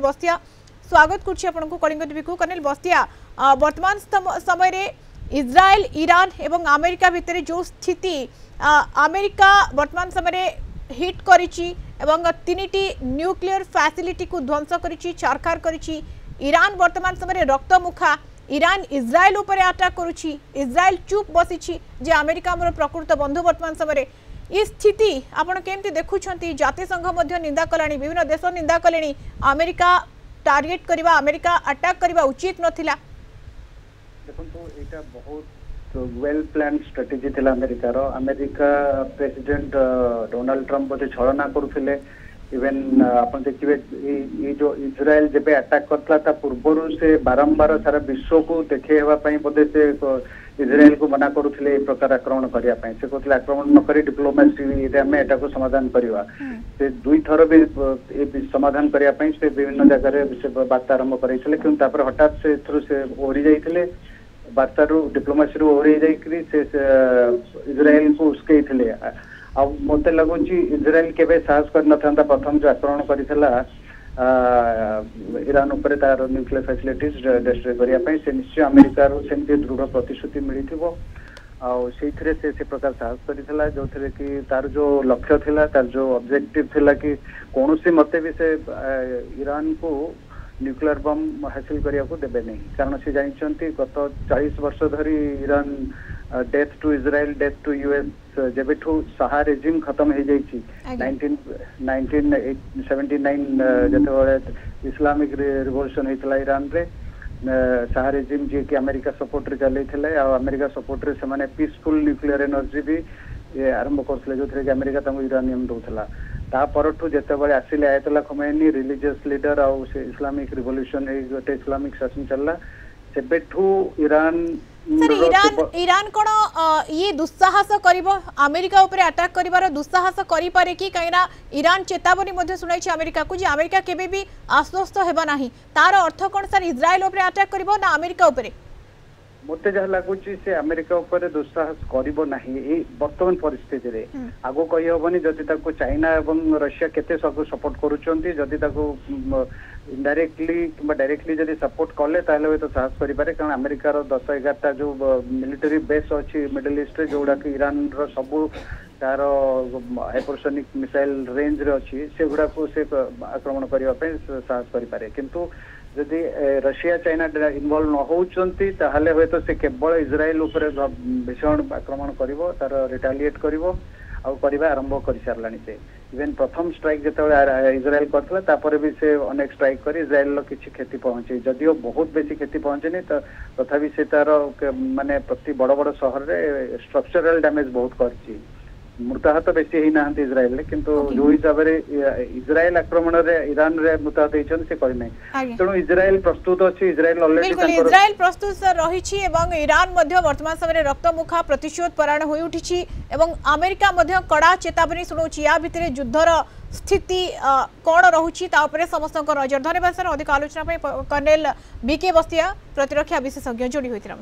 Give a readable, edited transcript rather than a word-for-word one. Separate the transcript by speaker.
Speaker 1: बस्तिया स्वागत करछि आपनको कलिंग टीवी को। कर्नेल बस्तिया, वर्तमान समय रे इज्राएल ईरान एवं अमेरिका भितर जो स्थिति अमेरिका वर्तमान समय हिट करिछि एवं 3टी न्यूक्लियर फैसिलिटी को ध्वंस करिछि, छारखार करिछि। ईरान वर्तमान समय रक्तमुखा, ईरान इज्राएल उपर अटैक करुछि, इज्राएल चुप बसिछि जे अमेरिका हमर प्रकृत बंधु। वर्तमान समय ये स्थिति आपण केमती देखुछंती? जातिसंघ मध्य निंदा कलानी, विभिन्न देश निंदा कलेनी। अमेरिका टार्गेट करबा, अमेरिका अटैक करबा उचित नथिला।
Speaker 2: देखो एटा बहुत वेल प्लान स्ट्रेटेजी थिला अमेरिका रो। अमेरिका प्रेसिडेंट डोनाल्ड ट्रम्प बोते छलना करुथिले। इवन अपन देखिबे ये जो इज्राएल जेबे अटैक करतला ता पूर्वरु से बारंबार सारा विश्व को देखे हेबा पई बोते से इज्राएल को मना करुथिले ए प्रकार आक्रमण करिया पई। से कोथिले आक्रमण न करी डिप्लोमेसी रे हमें एटा को समाधान करिवा। से दुई थर भी ए समाधान करिया पई से विभिन्न जगह रे से बात आरंभ करैछले, किंतु तापर हठात से थ्रू से ओरी जाइथिले। बार्ता रू डिप्लोमेसी रू ओरी जाइकरी से इज्राएल को उसके थिले। आ मते लगुची इज्राएल केबे साहस कर नथांता प्रथम जो आक्रमण करिथला ईरान ऊपर तार न्यूक्लियर फैसिलिटीज डिस्ट्रॉय करिया पई। से निश्चय अमेरिका रू सेंती दृढ़ प्रतिश्रुति मिलिथिबो। आ सेइथरे से प्रकार साहस करिथला जो थरे कि तार जो लक्ष्य थिला, तार जो ऑब्जेक्टिव थिला कि कोनोसी मते भी से ईरान को न्यूक्लियर बम हासिल करिया को देबे नहीं। कारण से जानछंती गत 40 वर्ष धरी Iran death to Israel, death to US जेबेठू साहा रेजिम खत्म हो जाइछि। 1979 जते इस्लामिक रिवोल्यूशन हेतला ईरान रे साहा रेजिम जे कि अमेरिका सपोर्ट रे चले थिले। आ अमेरिका सपोर्ट रे से माने पीसफुल न्यूक्लियर एनर्जी भी आरंभ करथिले, जो थरे कि अमेरिका तंग यूरेनियम दोथला। ता परठू जते बळे आसिले आयतुल्ला खमेनी रिलीजियस लीडर आ इस्लामिक रिवोल्यूशन ए गोटे इस्लामिक शासन चलला। सेबेठू ईरान
Speaker 1: सर ईरान कोन ये दुस्साहस करिवो, अमेरिका ऊपर अटैक करिवार दुस्साहस करि पारे कि? काइना ईरान चेतावनी मध्ये सुनाइछि अमेरिका को जे अमेरिका केबे भी आश्वस्त हेबा नाही। तार अर्थ कोन सर, इज्राएल ऊपर अटैक करिवो ना अमेरिका ऊपर?
Speaker 2: मते जहा लागुची से अमेरिका ऊपर दुस्साहस करिवो नाही। ए वर्तमान परिस्थिति रे आगो कहि होबनी जति ताको चाइना एवं रशिया केते सब सपोर्ट करूचंती। जति ताको इनडायरेक्टली किबा डायरेक्टली जति सपोर्ट करले ताले तो साहस करि पारे। कारण अमेरिका रो 10-11 जो मिलिटरी बेस अछि मिडल ईस्ट रे, जोडा कि ईरान रो सब तार हाइपरसोनिक मिसाइल रेंज रे अछि, से गुडा को से आक्रमण करिवा पे साहस करि पारे। किंतु जदि रशिया चाइना इनवॉल्व न होउचंती ताहले होय तो से केवल इज्राएल ऊपर भीषण आक्रमण करिवो, तार रिटालिएट करिवो आ करिवा आरंभ करि सारलानी। से इवन प्रथम स्ट्राइक जते इज्राएल करथला तापर भी से अनेक स्ट्राइक करी इज्राएल लो किछि क्षति पहुंचे। जदिओ बहुत बेसी क्षति पहुंचेनी तथापि से तार माने प्रति बड़ बड़ शहर रे स्ट्रक्चरल डैमेज बहुत करछि। मृताहत बेसी ही नाहंती इज्राएल रे, किंतु जो हिसाब रे इज्राएल आक्रमण रे ईरान रे मृताहत हेचन से करि नै। तेणु इज्राएल प्रस्तुत अछि। इज्राएल ऑलरेडी
Speaker 1: इज्राएल प्रस्तुत सर रहिछि एवं ईरान मध्य वर्तमान समय रक्तमुखा प्रतिशोध परायण होई उठिछि एवं अमेरिका मध्य कड़ा चेतावनी सुनौछि। या भितरे युद्धर स्थिति कोन रहुछि ता ऊपर समस्त नजर। धन्यवाद सर अधिक आलोचना पे कर्नेल बीके बस्तिया प्रतिरक्षा विशेषज्ञ जोड़ी होइतिरा।